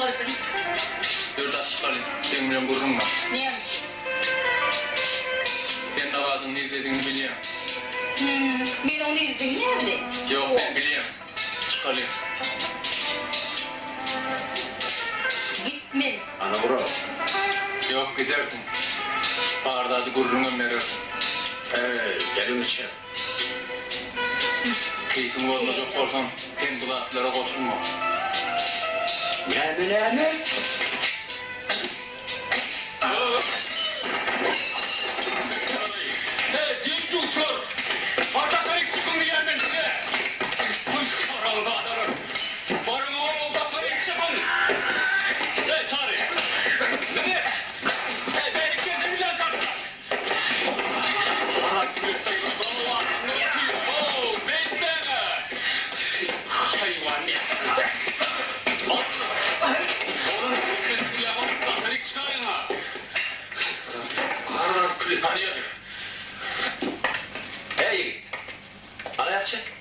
vardın? Dört açık alayım. Sen milyon kurrun var. Neymiş? Sen davadın ne dediğini biliyorum. Ben onu izledim, ne bileyim? Yok ben biliyorum. Çıkalayım. Gitme. Ana bro. Yok gidersin. Bağırdadı kurrunu verirsin. Gelin için. Keyfin olmayacak olsam sen bu laflara koşulma. Ne mi? Genç usul! Partakları çıkın gelmen size! Kuş karanlığı adarım! Varın oğlu partakları çıkın! Çağırın! Ne? Ben ikisi bile çağırırlar! Bana göstereyim! Allah'ım ne yapıyor? Oo, bekleme! Hayvan ya! Oğlum hükmetini yapalım! Partakları çıkarın ha! Ağırlar kulüp arıyor! Hey, ana yatacak.